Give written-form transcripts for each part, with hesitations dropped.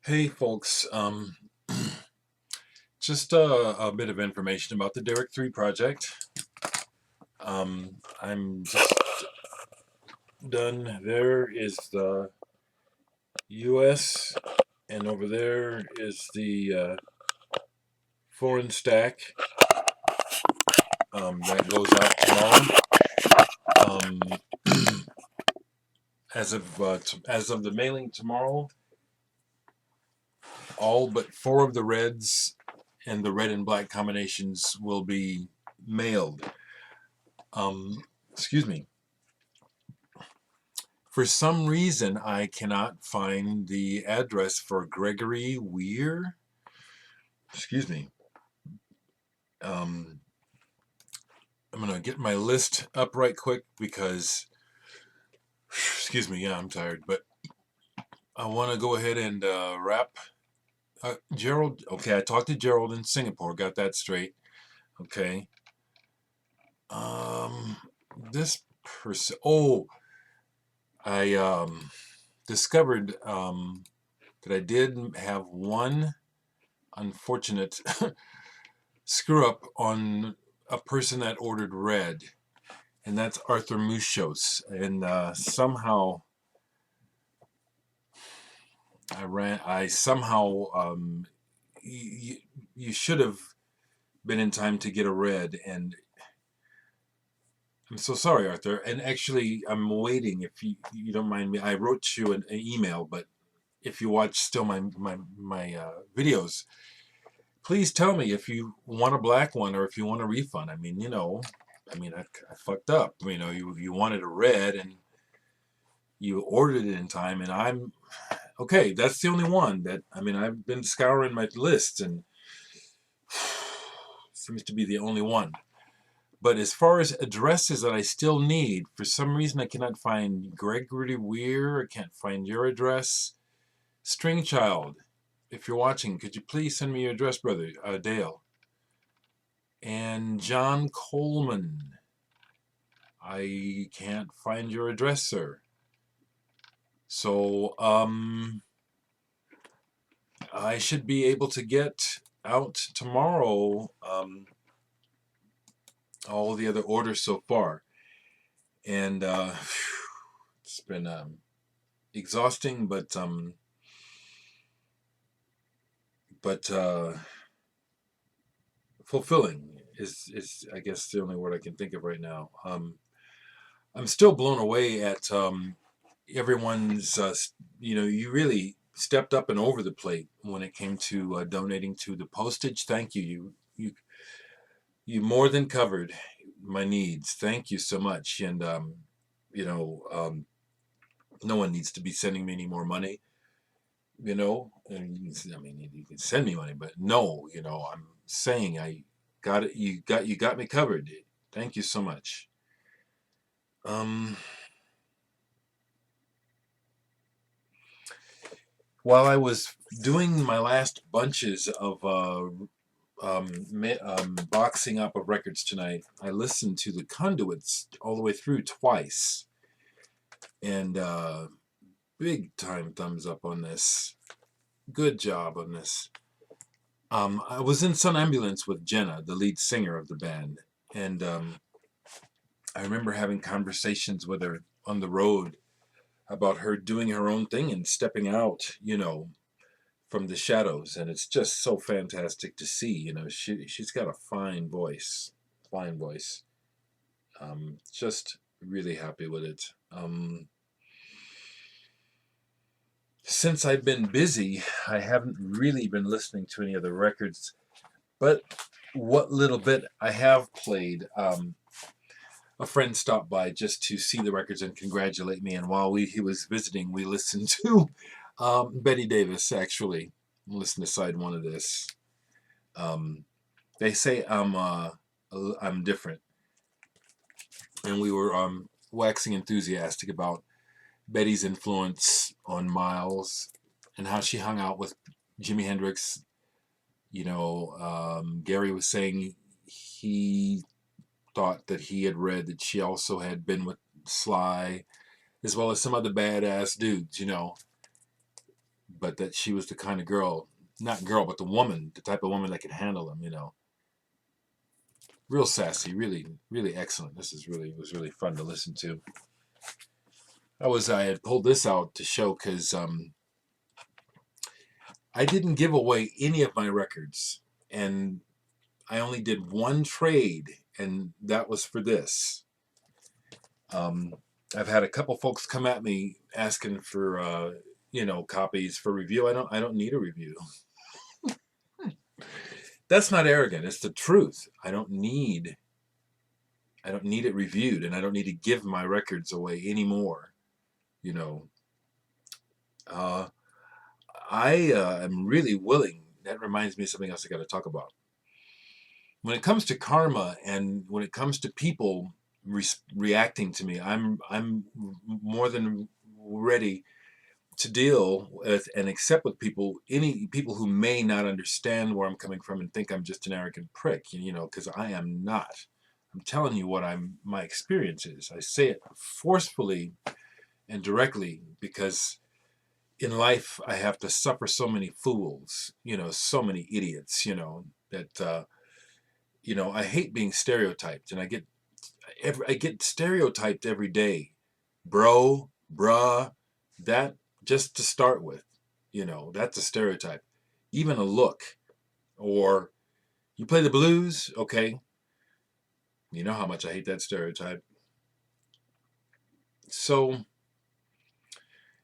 Hey folks, just a bit of information about the Dereck 3 project. I'm just done. There is the US, and over there is the foreign stack that goes out tomorrow. As of the mailing tomorrow, all but four of the reds and the red and black combinations will be mailed. Excuse me. For some reason, I cannot find the address for Gregory Weir. Excuse me. I'm going to get my list up right quick because, excuse me, yeah, I'm tired, but I want to go ahead and wrap. Gerald, okay, I talked to Gerald in Singapore, got that straight. Okay. This person, I discovered that I did have one unfortunate screw up on a person that ordered red, and that's Arthur Muchos. And somehow you should have been in time to get a red, and I'm so sorry, Arthur. And actually, I'm waiting. If you don't mind me, I wrote you an email, but if you watch still my videos, please tell me if you want a black one or if you want a refund. I mean, I fucked up. You wanted a red and you ordered it in time, and I'm okay. That's the only one that I've been scouring my list, and seems to be the only one. But as far as addresses that I still need, for some reason I cannot find Gregory Weir. I can't find your address. Stringchild, if you're watching, could you please send me your address, brother, Dale? And John Coleman, I can't find your address, sir. So, I should be able to get out tomorrow all the other orders so far. And it's been exhausting, but fulfilling is I guess the only word I can think of right now. I'm still blown away at everyone's. You really stepped up and over the plate when it came to donating to the postage. Thank you. You more than covered my needs. Thank you so much. And no one needs to be sending me any more money. And you can send me money, but no, I'm saying I got it. You got me covered. Thank you so much. While I was doing my last bunches of boxing up of records tonight, I listened to the Conduits all the way through twice, and big time thumbs up on this. Good job on this. I was in Sun Ambulance with Jenna, the lead singer of the band, and I remember having conversations with her on the road about her doing her own thing and stepping out, from the shadows, and it's just so fantastic to see. She's got a fine voice. Just really happy with it. Since I've been busy, I haven't really been listening to any other records, but what little bit I have played, a friend stopped by just to see the records and congratulate me, and while he was visiting, we listened to Betty Davis, actually. Listen to side one of this. They say I'm different, and we were waxing enthusiastic about Betty's influence on Miles and how she hung out with Jimi Hendrix. Gary was saying he thought that he had read that she also had been with Sly, as well as some other badass dudes. but that she was the kind of girl, not girl, but the woman, the type of woman that could handle him, you know. Real sassy, really, really excellent. Was really fun to listen to. I had pulled this out to show because I didn't give away any of my records, and I only did one trade, and that was for this. I've had a couple folks come at me asking for copies for review. I don't need a review. That's not arrogant. It's the truth. I don't need it reviewed, and I don't need to give my records away anymore. You know, I am really willing. That reminds me of something else I got to talk about. When it comes to karma, and when it comes to people reacting to me, I'm more than ready to deal with and accept with any people who may not understand where I'm coming from and think I'm just an arrogant prick, you know, because I am not. I'm telling you what my experience is. I say it forcefully and directly because in life I have to suffer so many fools, you know, so many idiots, you know, that I hate being stereotyped, and I get stereotyped every day, bro, bruh, that just to start with, you know, that's a stereotype. Even a look, or you play the blues, okay, you know how much I hate that stereotype. So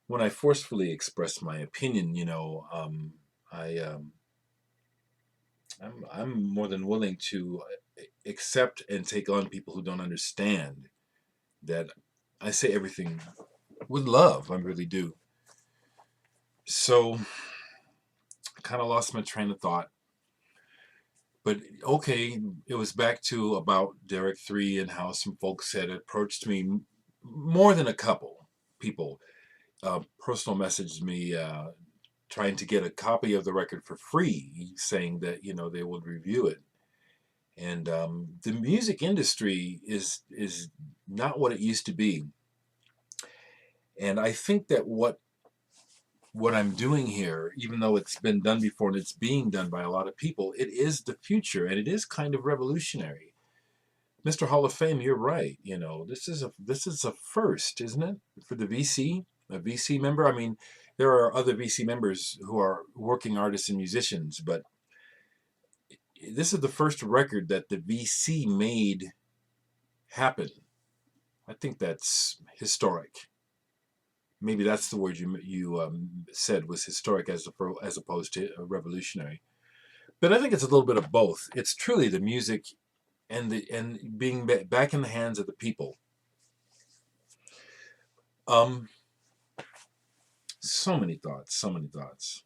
when I forcefully express my opinion, you know, I'm more than willing to accept and take on people who don't understand that I say everything with love. I really do. So I kind of lost my train of thought. But okay, it was back to about Dereck 3 and how some folks had approached me, more than a couple people, personal messaged me trying to get a copy of the record for free, saying that, you know, they would review it. And the music industry is not what it used to be. And I think that what I'm doing here, even though it's been done before and it's being done by a lot of people, it is the future, and it is kind of revolutionary. Mr. Hall of Fame, you're right. You know, this is a first, isn't it, for the VC, a VC member? I mean, there are other VC members who are working artists and musicians, but this is the first record that the VC made happen. I think that's historic. Maybe that's the word you said, was historic as opposed to revolutionary. But I think it's a little bit of both. It's truly the music and being back in the hands of the people. So many thoughts, so many thoughts.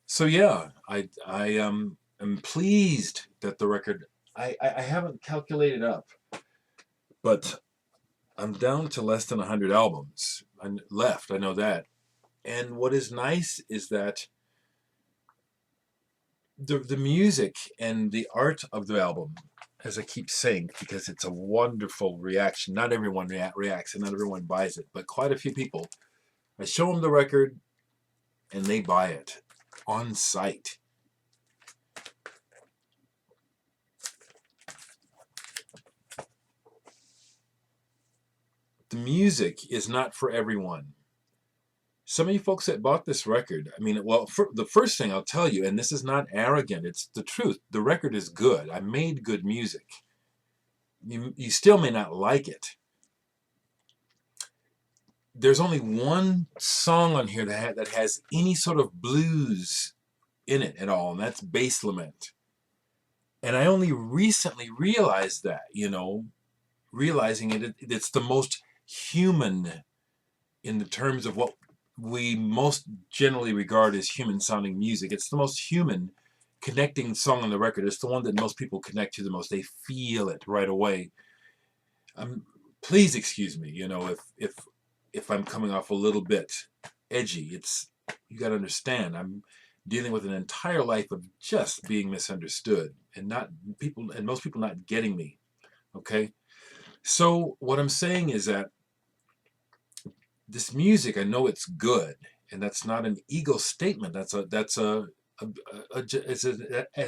So yeah, I am pleased that the record. I haven't calculated up, but I'm down to less than 100 albums left. I know that. And what is nice is that the music and the art of the album, as I keep saying, because it's a wonderful reaction. Not everyone reacts and not everyone buys it, but quite a few people. I show them the record and they buy it on site. The music is not for everyone. Some of you folks that bought this record, I mean, well, the first thing I'll tell you, and this is not arrogant, it's the truth. The record is good. I made good music. You still may not like it. There's only one song on here that has any sort of blues in it at all, and that's Bass Lament. And I only recently realized that, you know, realizing it's the most human in the terms of what we most generally regard as human sounding music. It's the most human connecting song on the record. It's the one that most people connect to the most. They feel it right away. Please excuse me, you know, if I'm coming off a little bit edgy. You got to understand, I'm dealing with an entire life of just being misunderstood and most people not getting me. Okay? So what I'm saying is that this music, I know it's good, and that's not an ego statement. That's as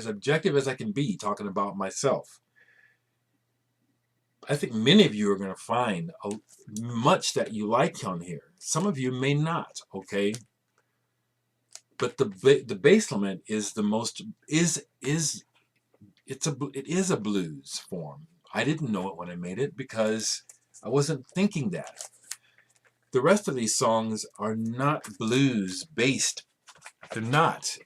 objective as I can be talking about myself. I think many of you are going to find much that you like on here. Some of you may not, okay? But the bass lament is the most it is a blues form. I didn't know it when I made it because I wasn't thinking that. The rest of these songs are not blues based. They're not.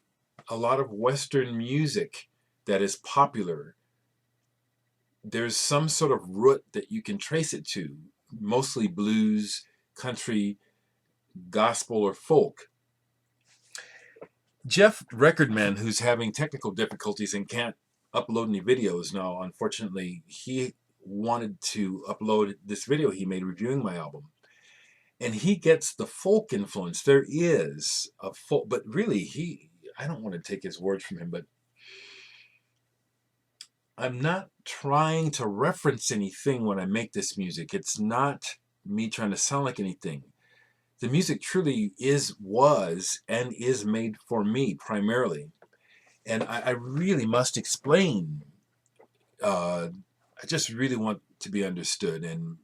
A lot of Western music that is popular, there's some sort of root that you can trace it to, mostly blues, country, gospel, or folk. Jeff Recordman, who's having technical difficulties and can't upload any videos now, unfortunately, he wanted to upload this video he made reviewing my album. And he gets the folk influence. There is a folk, but really, I don't want to take his words from him, but I'm not trying to reference anything when I make this music. It's not me trying to sound like anything. The music truly was, and is made for me primarily. And I really must explain. I just really want to be understood. And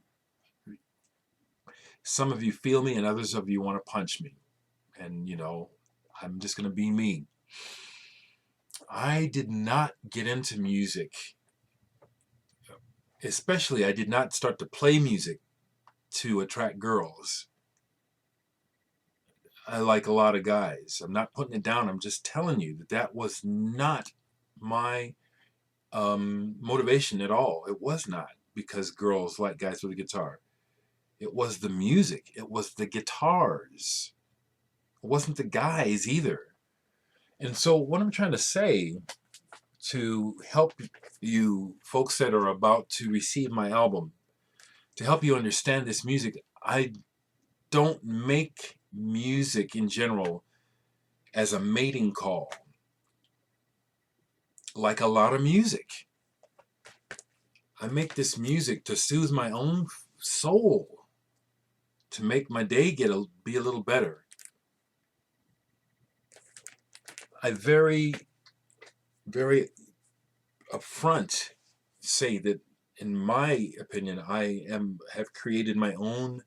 some of you feel me, and others of you want to punch me. And, I'm just going to be me. I did not get into music. Especially, I did not start to play music to attract girls. I like a lot of guys. I'm not putting it down. I'm just telling you that was not my motivation at all. It was not because girls like guys with a guitar. It was the music. It was the guitars. It wasn't the guys either. And so what I'm trying to say to help you folks that are about to receive my album, to help you understand this music, I don't make music in general as a mating call like a lot of music. I make this music to soothe my own soul, to make my day be a little better. I very, very upfront say that, in my opinion, I have created my own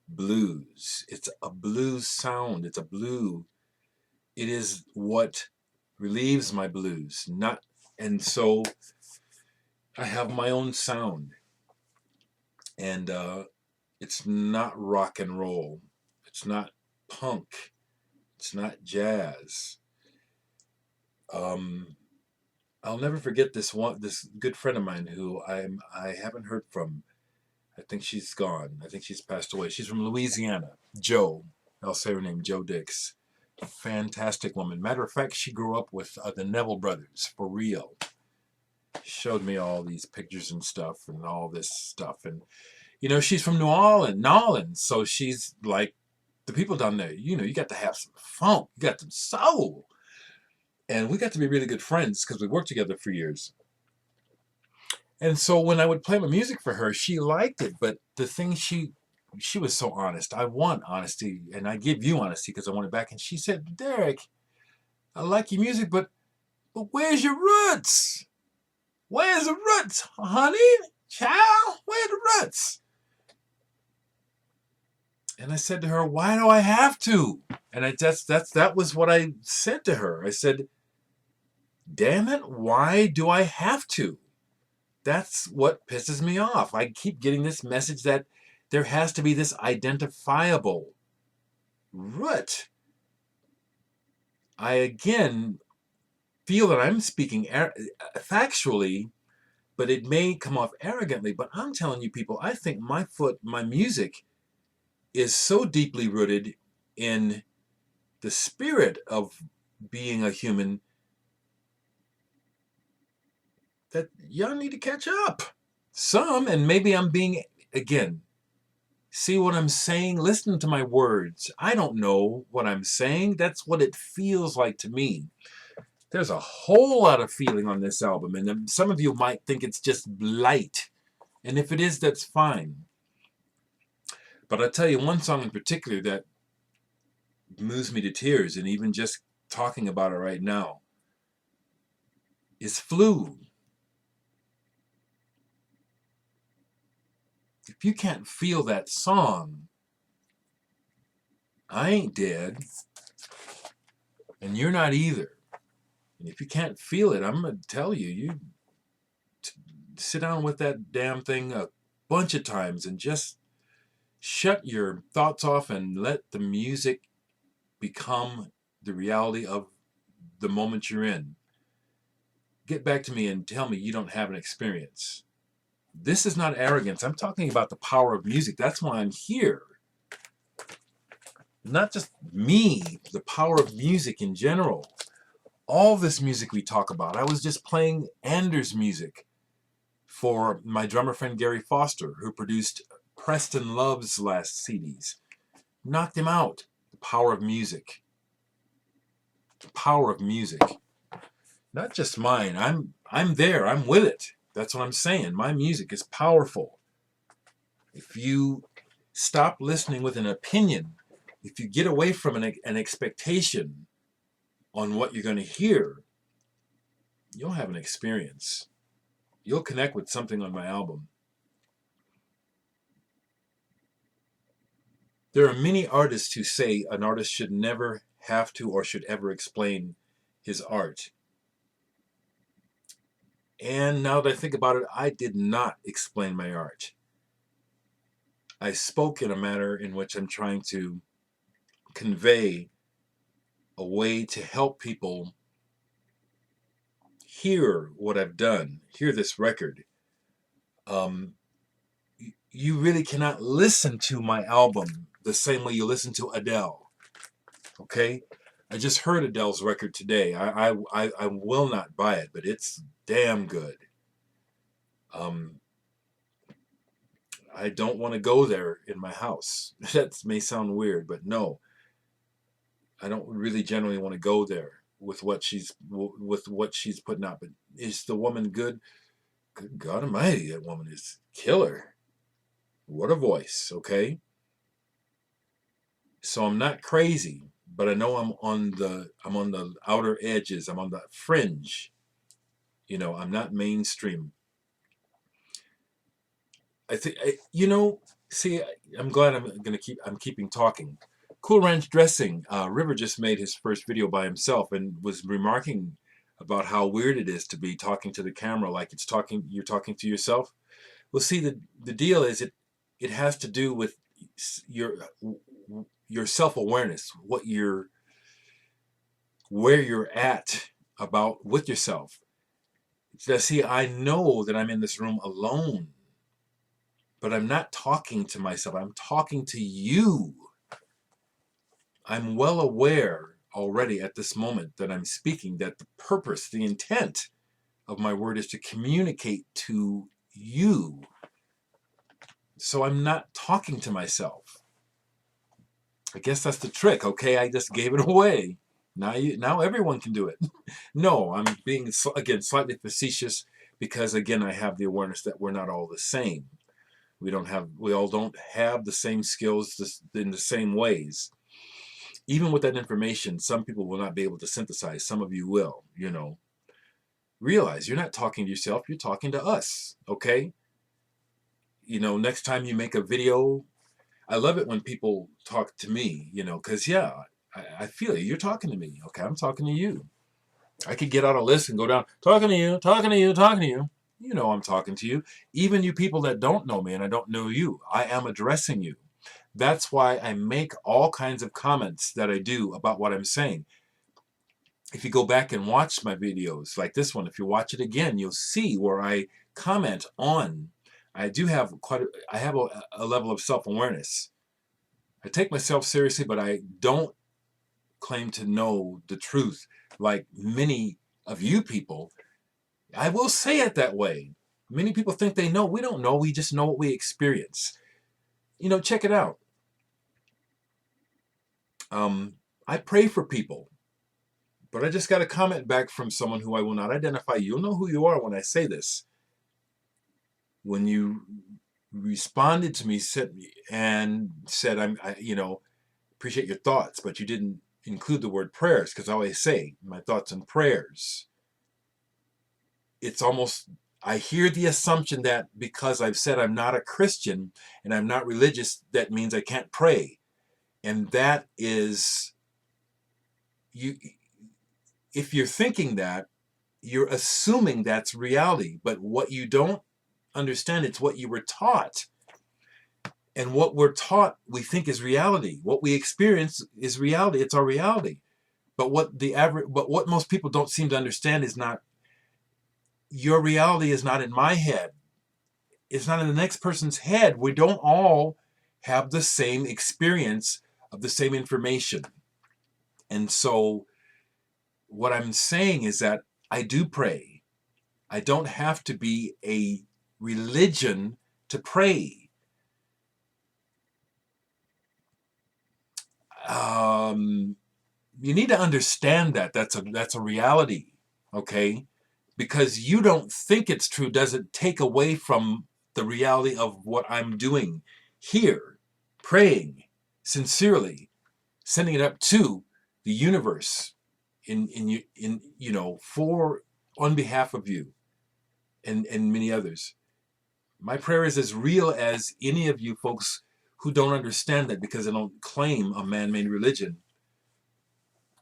blues. It's a blues sound. It's a blue. It is what relieves my blues. And so I have my own sound. And it's not rock and roll. It's not punk. It's not jazz. I'll never forget this good friend of mine who I haven't heard from. I think she's gone. I think she's passed away. She's from Louisiana. Jo. I'll say her name, Jo Dix. Fantastic woman. Matter of fact, she grew up with the Neville brothers, for real. Showed me all these pictures and stuff and all this stuff. And, she's from New Orleans. So she's like the people down there. You got to have some funk. You got some soul. And we got to be really good friends because we worked together for years. And so when I would play my music for her, she liked it. But the thing, she was so honest. I want honesty, and I give you honesty because I want it back. And she said, Dereck, I like your music, but where's your roots? Where's the roots, honey? Child, where's the roots? And I said to her, why do I have to? And that was what I said to her. I said, damn it, why do I have to? That's what pisses me off. I keep getting this message that there has to be this identifiable root. I, again, feel that I'm speaking factually, but it may come off arrogantly. But I'm telling you people, I think my music is so deeply rooted in the spirit of being a human that y'all need to catch up. Some, and maybe I'm being, again, see what I'm saying? Listen to my words. I don't know what I'm saying. That's what it feels like to me. There's a whole lot of feeling on this album, and some of you might think it's just light. And if it is, that's fine. But I'll tell you one song in particular that moves me to tears, and even just talking about it right now, is Flu. If you can't feel that song, I ain't dead, and you're not either. And if you can't feel it, I'm going to tell you, sit down with that damn thing a bunch of times and just shut your thoughts off and let the music become the reality of the moment you're in. Get back to me and tell me you don't have an experience. This is not arrogance. I'm talking about the power of music. That's why I'm here. Not just me, the power of music in general. All this music we talk about. I was just playing Anders music for my drummer friend Gary Foster, who produced Preston Love's last CDs. Knocked him out. The power of music. The power of music. Not just mine. I'm there. I'm with it. That's what I'm saying. My music is powerful. If you stop listening with an opinion, if you get away from an expectation on what you're going to hear, you'll have an experience. You'll connect with something on my album. There are many artists who say an artist should never have to or should ever explain his art. And now that I think about it, I did not explain my art. I spoke in a manner in which I'm trying to convey a way to help people hear what I've done, hear this record. You really cannot listen to my album the same way you listen to Adele. Okay? I just heard Adele's record today. I will not buy it, but it's damn good. I don't want to go there in my house. That may sound weird, but no. I don't really generally want to go there with what she's putting out. But is the woman good? Good God Almighty, that woman is killer. What a voice, okay? So I'm not crazy, but I know I'm on the outer edges. I'm on the fringe. You know, I'm not mainstream. I think see, I'm glad I'm keeping talking. Cool Ranch Dressing. River just made his first video by himself and was remarking about how weird it is to be talking to the camera like you're talking to yourself. Well, see, the deal is it has to do with your self-awareness, where you're at about with yourself. See, I know that I'm in this room alone, but I'm not talking to myself. I'm talking to you. I'm well aware already at this moment that I'm speaking that the purpose, the intent of my word is to communicate to you. So I'm not talking to myself. I guess that's the trick. Okay, I just gave it away. Now everyone can do it. No, I'm being, again, slightly facetious because, again, I have the awareness that we're not all the same. We all don't have the same skills in the same ways. Even with that information, some people will not be able to synthesize. Some of you will, Realize you're not talking to yourself. You're talking to us, okay? Next time you make a video, I love it when people talk to me, because, yeah, I feel it. You're talking to me, okay? I'm talking to you. I could get out a list and go down, talking to you, talking to you, talking to you. I'm talking to you. Even you people that don't know me and I don't know you, I am addressing you. That's why I make all kinds of comments that I do about what I'm saying. If you go back and watch my videos like this one, if you watch it again, you'll see where I comment on. I have a level of self-awareness. I take myself seriously, but I don't claim to know the truth like many of you people. I will say it that way. Many people think they know. We don't know. We just know what we experience. Check it out. I pray for people, but I just got a comment back from someone who I will not identify. You'll know who you are when I say this. When you responded to me and said, appreciate your thoughts, but you didn't include the word prayers, because I always say my thoughts and prayers. It's almost, I hear the assumption that because I've said I'm not a Christian and I'm not religious, that means I can't pray. And that is, you. If you're thinking that, you're assuming that's reality. But what you don't understand, it's what you were taught. And what we're taught, we think is reality. What we experience is reality. It's our reality. But what most people don't seem to understand is not, your reality is not in my head. It's not in the next person's head. We don't all have the same experience of the same information. And so what I'm saying is that I do pray. I don't have to be a religion to pray. You need to understand that that's a reality, okay? Because you don't think it's true doesn't take away from the reality of what I'm doing here, praying sincerely, sending it up to the universe, for, on behalf of you and many others. My prayer is as real as any of you folks who don't understand that, because I don't claim a man-made religion,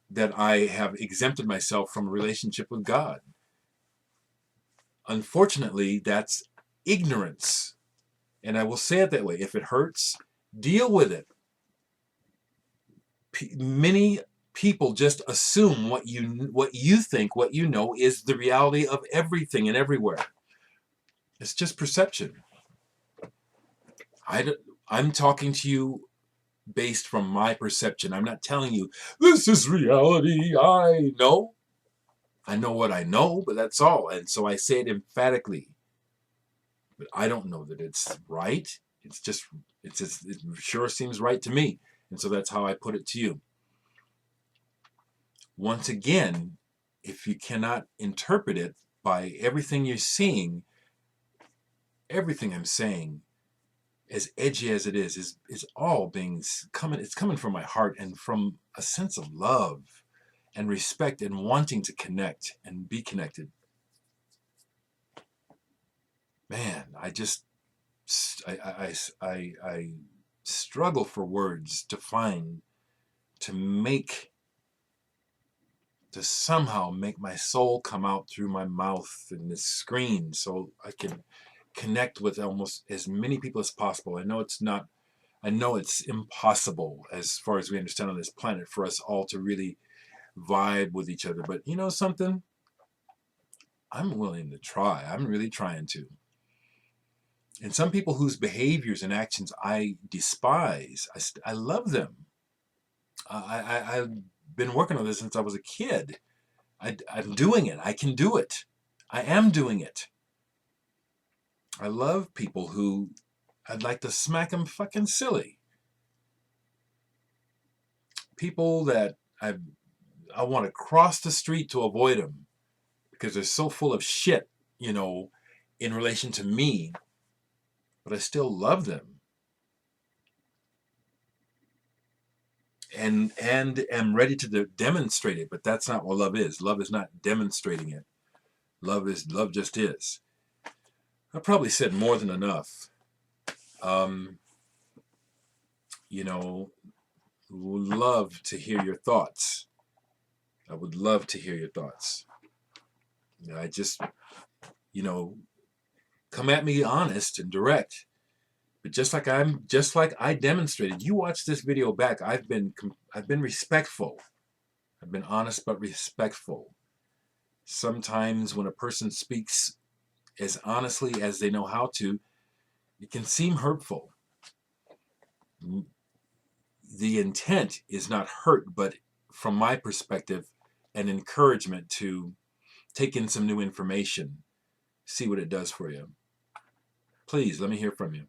that I have exempted myself from a relationship with God. Unfortunately, that's ignorance. And I will say it that way. If it hurts, deal with it. Many people just assume what you think, what you know, is the reality of everything and everywhere. It's just perception. I'm talking to you based from my perception. I'm not telling you, this is reality. I know what I know, but that's all. And so I say it emphatically. But I don't know that it's right. It sure seems right to me. And so that's how I put it to you. Once again, if you cannot interpret it by everything you're seeing, everything I'm saying, as edgy as it is all it's coming from my heart and from a sense of love and respect and wanting to connect and be connected. Man, I struggle for words to somehow make my soul come out through my mouth and this screen so I can connect with almost as many people as possible. I know it's impossible as far as we understand on this planet for us all to really vibe with each other. But you know something? I'm willing to try. I'm really trying to. And some people whose behaviors and actions I despise, I love them. I've been working on this since I was a kid. I'm doing it. I can do it. I am doing it. I love people who I'd like to smack them fucking silly. People that I want to cross the street to avoid them because they're so full of shit, in relation to me, but I still love them. And am ready to demonstrate it, but that's not what love is. Love is not demonstrating it. Love just is. I probably said more than enough. Would love to hear your thoughts. I would love to hear your thoughts. I just, come at me honest and direct. But just like I demonstrated, you watch this video back. I've been respectful. I've been honest but respectful. Sometimes when a person speaks as honestly as they know how to, it can seem hurtful. The intent is not hurt, but from my perspective, an encouragement to take in some new information, see what it does for you. Please, let me hear from you.